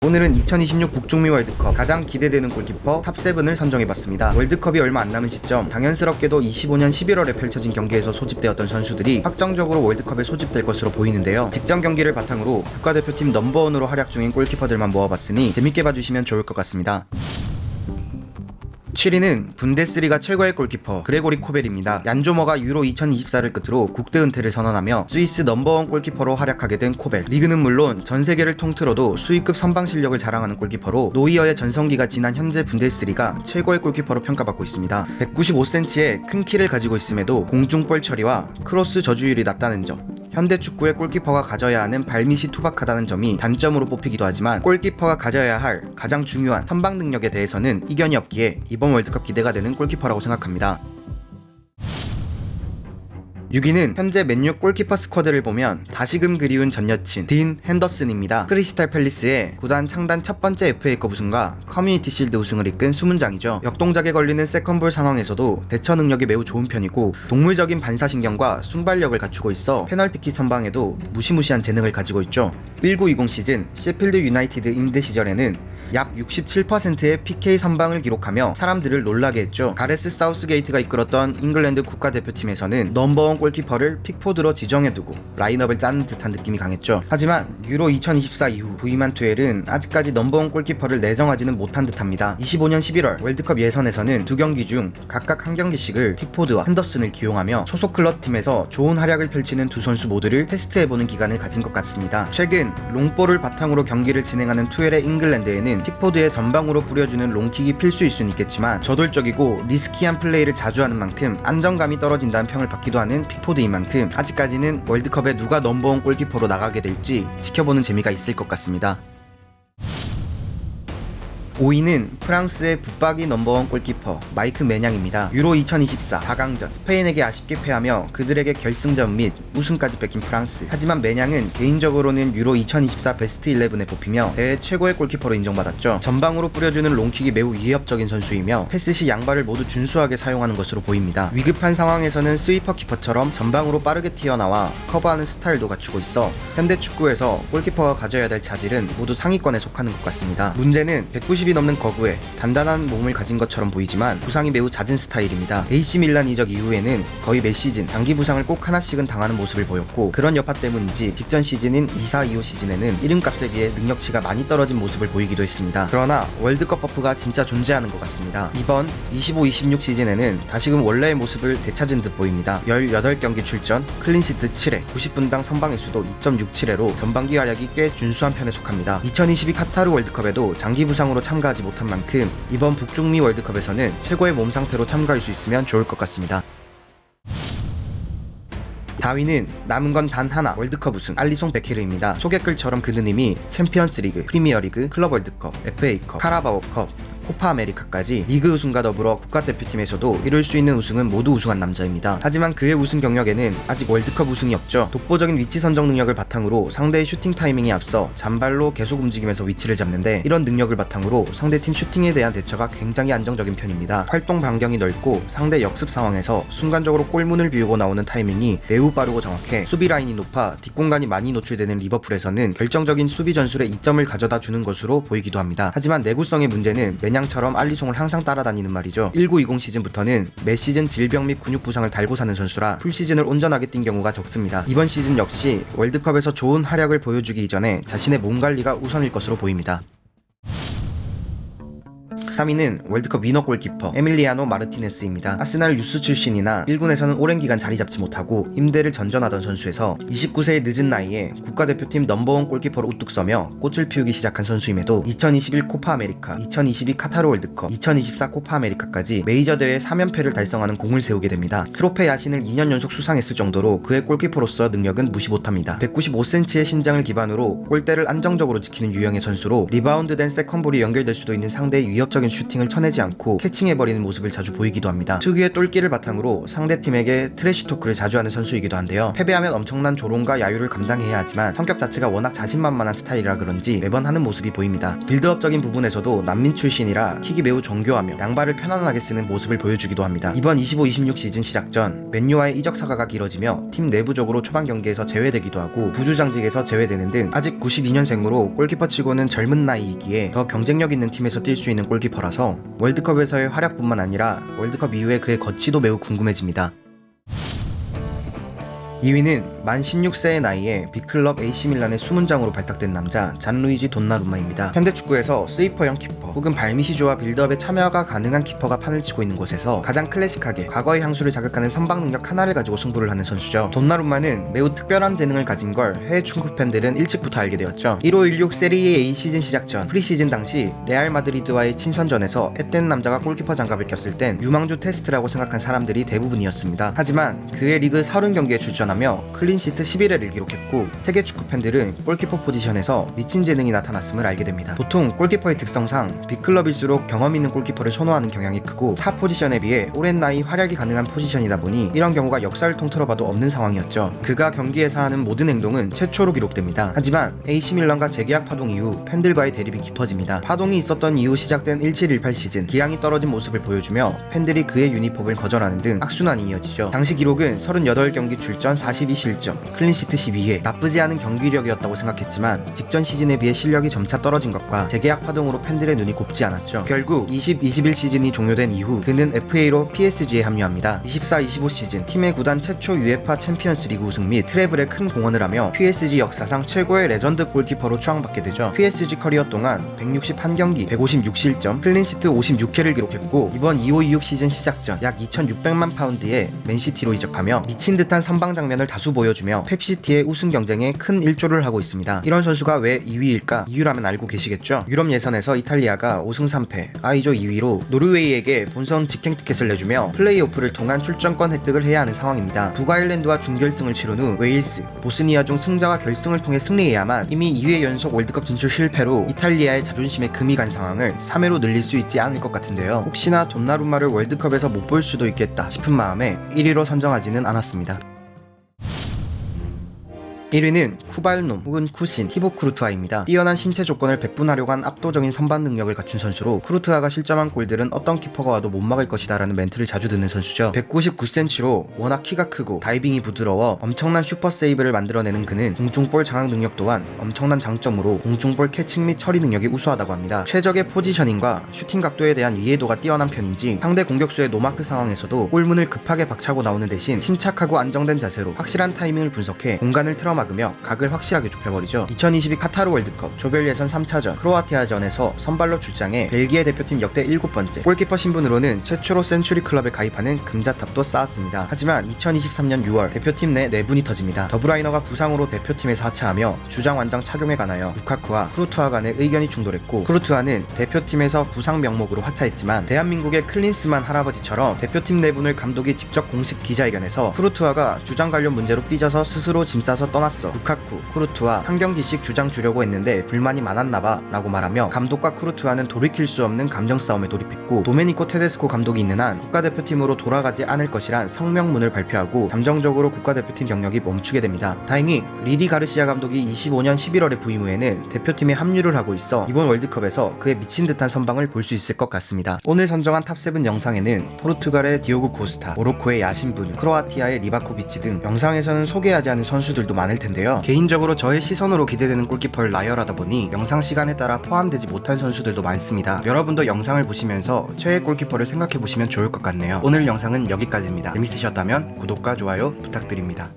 오늘은 2026 북중미 월드컵 가장 기대되는 골키퍼 탑7을 선정해봤습니다. 월드컵이 얼마 안 남은 시점, 당연스럽게도 25년 11월에 펼쳐진 경기에서 소집되었던 선수들이 확정적으로 월드컵에 소집될 것으로 보이는데요. 직전 경기를 바탕으로 국가대표팀 넘버원으로 활약 중인 골키퍼들만 모아봤으니 재밌게 봐주시면 좋을 것 같습니다. 7위는 분데스리가 최고의 골키퍼 그레고리 코벨입니다. 얀조머가 유로 2024를 끝으로 국대 은퇴를 선언하며 스위스 넘버원 골키퍼로 활약하게 된 코벨. 리그는 물론 전 세계를 통틀어도 수위급 선방 실력을 자랑하는 골키퍼로 노이어의 전성기가 지난 현재 분데스리가 최고의 골키퍼로 평가받고 있습니다. 195cm의 큰 키를 가지고 있음에도 공중볼 처리와 크로스 저주율이 낮다는 점, 현대 축구의 골키퍼가 가져야 하는 발밑이 투박하다는 점이 단점으로 뽑히기도 하지만 골키퍼가 가져야 할 가장 중요한 선방 능력에 대해서는 이견이 없기에 이번 월드컵 기대가 되는 골키퍼라고 생각합니다. 6위는 현재 맨유 골키퍼 스쿼드를 보면 다시금 그리운 전 여친 딘 핸더슨입니다. 크리스탈 팰리스의 구단 창단 첫 번째 FA컵 우승과 커뮤니티 실드 우승을 이끈 수문장이죠. 역동작에 걸리는 세컨볼 상황에서도 대처 능력이 매우 좋은 편이고 동물적인 반사신경과 순발력을 갖추고 있어 페널티킥 선방에도 무시무시한 재능을 가지고 있죠. 1920 시즌 셰필드 유나이티드 임대 시절에는 약 67%의 PK 선방을 기록하며 사람들을 놀라게 했죠. 가레스 사우스게이트가 이끌었던 잉글랜드 국가대표팀에서는 넘버원 골키퍼를 픽포드로 지정해두고 라인업을 짜는 듯한 느낌이 강했죠. 하지만 유로 2024 이후 부임한 투엘은 아직까지 넘버원 골키퍼를 내정하지는 못한 듯합니다. 25년 11월 월드컵 예선에서는 두 경기 중 각각 한 경기씩을 픽포드와 핸더슨을 기용하며 소속 클럽팀에서 좋은 활약을 펼치는 두 선수 모두를 테스트해보는 기간을 가진 것 같습니다. 최근 롱볼을 바탕으로 경기를 진행하는 투엘의 잉글랜드에는 픽포드의 전방으로 뿌려주는 롱킥이 필수일 수는 있겠지만 저돌적이고 리스키한 플레이를 자주 하는 만큼 안정감이 떨어진다는 평을 받기도 하는 픽포드인 만큼 아직까지는 월드컵에 누가 넘버원 골키퍼로 나가게 될지 지켜보는 재미가 있을 것 같습니다. 5위는 프랑스의 붙박이 넘버원 골키퍼 마이크 메냥입니다. 유로 2024 4강전 스페인에게 아쉽게 패하며 그들에게 결승전 및 우승까지 뺏긴 프랑스. 하지만 메냥은 개인적으로는 유로 2024 베스트 11에 뽑히며 대회 최고의 골키퍼로 인정받았죠. 전방으로 뿌려주는 롱킥이 매우 위협적인 선수이며 패스 시 양발을 모두 준수하게 사용하는 것으로 보입니다. 위급한 상황에서는 스위퍼 키퍼처럼 전방으로 빠르게 튀어나와 커버하는 스타일도 갖추고 있어 현대 축구에서 골키퍼가 가져야 될 자질은 모두 상위권에 속하는 것 같습니다. 문제는 190이 넘는 거구에 단단한 몸을 가진 것처럼 보이지만 부상이 매우 잦은 스타일입니다. AC 밀란 이적 이후에는 거의 매 시즌 장기 부상을 꼭 하나씩은 당하는 모습을 보였고 그런 여파 때문인지 직전 시즌인 24-25 시즌에는 이름값에 비해 능력치가 많이 떨어진 모습을 보이기도 했습니다. 그러나 월드컵 버프가 진짜 존재하는 것 같습니다. 이번 25-26 시즌에는 다시금 원래의 모습을 되찾은 듯 보입니다. 18경기 출전, 클린시트 7회, 90분당 선방 횟수도 2.67회로 전반기 활약이 꽤 준수한 편에 속합니다. 2022 카타르 월드컵에도 장기 부상으로 참가하지 못한 만큼 이번 북중미 월드컵에서는 최고의 몸 상태로 참가할 수 있으면 좋을 것 같습니다. 4위는 남은 건 단 하나 월드컵 우승 알리송 베케르입니다. 소개글처럼 그는 이미 챔피언스리그, 프리미어리그, 클럽 월드컵, FA컵, 카라바오컵, 코파 아메리카까지 리그 우승과 더불어 국가대표팀에서도 이룰 수 있는 우승은 모두 우승한 남자입니다. 하지만 그의 우승 경력에는 아직 월드컵 우승이 없죠. 독보적인 위치 선정 능력을 바탕으로 상대의 슈팅 타이밍에 앞서 잔발로 계속 움직이면서 위치를 잡는데 이런 능력을 바탕으로 상대팀 슈팅에 대한 대처가 굉장히 안정적인 편입니다. 활동 반경이 넓고 상대 역습 상황에서 순간적으로 골문을 비우고 나오는 타이밍이 매우 빠르고 정확해 수비 라인이 높아 뒷공간이 많이 노출되는 리버풀에서는 결정적인 수비 전술에 이점을 가져다 주는 것으로 보이기도 합니다. 하지만 내구성의 문제는 메냥처럼 알리송을 항상 따라다니는 말이죠. 19-20 시즌부터는 매 시즌 질병 및 근육 부상을 달고 사는 선수라 풀시즌을 온전하게 뛴 경우가 적습니다. 이번 시즌 역시 월드컵에서 좋은 활약을 보여주기 이전에 자신의 몸 관리가 우선일 것으로 보입니다. 3위는 월드컵 위너 골키퍼 에밀리아노 마르티네스입니다. 아스날 유스 출신이나 1군에서는 오랜 기간 자리 잡지 못하고 임대를 전전하던 선수에서 29세의 늦은 나이에 국가대표팀 넘버원 골키퍼로 우뚝 서며 꽃을 피우기 시작한 선수임에도 2021 코파 아메리카, 2022 카타르 월드컵, 2024 코파 아메리카까지 메이저 대회 3연패를 달성하는 공을 세우게 됩니다. 트로페 야신을 2년 연속 수상했을 정도로 그의 골키퍼로서 능력은 무시 못합니다. 195cm의 신장을 기반으로 골대를 안정적으로 지키는 유형의 선수로 리바운드된 세컨볼이 연결될 수도 있는 상대의 위협적인 안정적인 슈팅을 쳐내지 않고 캐칭해버리는 모습을 자주 보이기도 합니다. 특유의 똘끼를 바탕으로 상대팀에게 트래쉬 토크를 자주 하는 선수이기도 한데요. 패배하면 엄청난 조롱과 야유를 감당해야 하지만 성격 자체가 워낙 자신만만한 스타일이라 그런지 매번 하는 모습이 보입니다. 빌드업적인 부분에서도 난민 출신이라 킥이 매우 정교하며 양발을 편안하게 쓰는 모습을 보여주기도 합니다. 이번 25-26 시즌 시작 전 맨유와의 이적 사과가 길어지며 팀 내부적으로 초반 경기에서 제외되기도 하고 부주장직에서 제외되는 등 아직 92년생으로 골키퍼치고는 젊은 나이이기에 더 경쟁력 있는 팀에서 뛸 수 있는 골키퍼라서 월드컵에서의 활약뿐만 아니라 월드컵 이후에 그의 거치도 매우 궁금해집니다. 2위는 만 16세의 나이에 빅클럽 AC밀란의 수문장으로 발탁된 남자 잔루이지 돈나루마입니다. 현대축구에서 스위퍼형 키퍼 혹은 발밑이 좋아 빌드업에 참여가 가능한 키퍼가 판을 치고 있는 곳에서 가장 클래식하게 과거의 향수를 자극하는 선방 능력 하나를 가지고 승부를 하는 선수죠. 돈나루마는 매우 특별한 재능을 가진 걸 해외 축구 팬들은 일찍부터 알게 되었죠. 15-16 세리에 A 시즌 시작 전 프리시즌 당시 레알 마드리드와의 친선전에서 앳된 남자가 골키퍼 장갑을 꼈을 땐 유망주 테스트라고 생각한 사람들이 대부분이었습니다. 하지만 그의 리그 30경기에 출전하며 클린시트 11회를 기록했고 세계 축구 팬들은 골키퍼 포지션에서 미친 재능이 나타났음을 알게 됩니다. 보통 골키퍼의 특성상 빅클럽일수록 경험 있는 골키퍼를 선호하는 경향이 크고 4 포지션에 비해 오랜 나이 활약이 가능한 포지션이다 보니 이런 경우가 역사를 통틀어봐도 없는 상황이었죠. 그가 경기에서 하는 모든 행동은 최초로 기록됩니다. 하지만 AC밀란과 재계약 파동 이후 팬들과의 대립이 깊어집니다. 파동이 있었던 이후 시작된 17-18 시즌 기량이 떨어진 모습을 보여주며 팬들이 그의 유니폼을 거절하는 등 악순환이 이어지죠. 당시 기록은 38경기 출전 42실점 클린시트 12회 나쁘지 않은 경기력이었다고 생각했지만 직전 시즌에 비해 실력이 점차 떨어진 것과 재계약 파동으로 팬들의 눈이 곱지 않았죠. 결국 20-21 시즌이 종료된 이후 그는 FA로 PSG에 합류합니다. 24-25 시즌 팀의 구단 최초 UEFA 챔피언스 리그 우승 및 트래블에 큰 공헌을 하며 PSG 역사상 최고의 레전드 골키퍼로 추앙받게 되죠. PSG 커리어 동안 161경기 156실점 클린시트 56회를 기록했고 이번 25-26 시즌 시작 전 약 2,600만 파운드에 맨시티로 이적하며 미친 듯한 선방 장면을 다수 보여주며 펩시티의 우승 경쟁에 큰 일조를 하고 있습니다. 이런 선수가 왜 2위일까? 이유라면 알고 계시겠죠? 유럽 예선에서 이탈리아가 5승 3패 I조 2위로 노르웨이에게 본선 직행 티켓을 내주며 플레이오프를 통한 출전권 획득을 해야 하는 상황입니다. 북아일랜드와 준결승을 치른 후 웨일스, 보스니아 중 승자가 결승을 통해 승리해야만 이미 2회 연속 월드컵 진출 실패로 이탈리아의 자존심에 금이 간 상황을 3회로 늘릴 수 있지 않을 것 같은데요. 혹시나 돈나루마를 월드컵에서 못 볼 수도 있겠다 싶은 마음에 1위로 선정하지는 않았습니다. 1위는 쿠발놈 혹은 쿠신 티보 쿠르투아입니다. 뛰어난 신체 조건을 백분하려고 한 압도적인 선방 능력을 갖춘 선수로 쿠르투아가 실점한 골들은 어떤 키퍼가 와도 못 막을 것이다 라는 멘트를 자주 듣는 선수죠. 199cm로 워낙 키가 크고 다이빙이 부드러워 엄청난 슈퍼 세이브를 만들어내는 그는 공중볼 장악 능력 또한 엄청난 장점으로 공중볼 캐칭 및 처리 능력이 우수하다고 합니다. 최적의 포지셔닝과 슈팅 각도에 대한 이해도가 뛰어난 편인지 상대 공격수의 노마크 상황에서도 골문을 급하게 박차고 나오는 대신 침착하고 안정된 자세로 확실한 타이밍을 분석해 공간을 틀어막으며 각을 확실하게 좁혀버리죠. 2022 카타르 월드컵 조별 예선 3차전 크로아티아전에서 선발로 출장해 벨기에 대표팀 역대 7번째 골키퍼 신분으로는 최초로 센츄리 클럽에 가입하는 금자탑도 쌓았습니다. 하지만 2023년 6월 대표팀 내 내분이 터집니다. 더브라이너가 부상으로 대표팀에서 하차하며 주장 완장 착용에 관하여 루카쿠와 쿠르투아 간의 의견이 충돌했고 쿠르투아는 대표팀에서 부상 명목으로 하차했지만 대한민국의 클린스만 할아버지처럼 대표팀 내분을 감독이 직접 공식 기자회견에서 쿠르투아가 주장 관련 문제로 삐져서 스스로 짐 싸서 떠났어. 루카쿠, 쿠르투아 한 경기씩 주장 주려고 했는데 불만이 많았나봐 라고 말하며 감독과 쿠르투아는 돌이킬 수 없는 감정 싸움에 돌입했고 도메니코 테데스코 감독이 있는 한 국가대표팀으로 돌아가지 않을 것이란 성명문을 발표하고 잠정적으로 국가대표팀 경력이 멈추게 됩니다. 다행히 리디 가르시아 감독이 25년 11월에 부임 후에는 대표팀에 합류를 하고 있어 이번 월드컵에서 그의 미친 듯한 선방을 볼 수 있을 것 같습니다. 오늘 선정한 탑7 영상에는 포르투갈의 디오고 코스타, 모로코의 야신부누, 크로아티아의 리바코비치 등 영상에서는 소개하지 않은 선수들도 많을 텐데요. 개인적으로 저의 시선으로 기대되는 골키퍼를 나열하다 보니 영상 시간에 따라 포함되지 못한 선수들도 많습니다. 여러분도 영상을 보시면서 최애 골키퍼를 생각해보시면 좋을 것 같네요. 오늘 영상은 여기까지입니다. 재밌으셨다면 구독과 좋아요 부탁드립니다.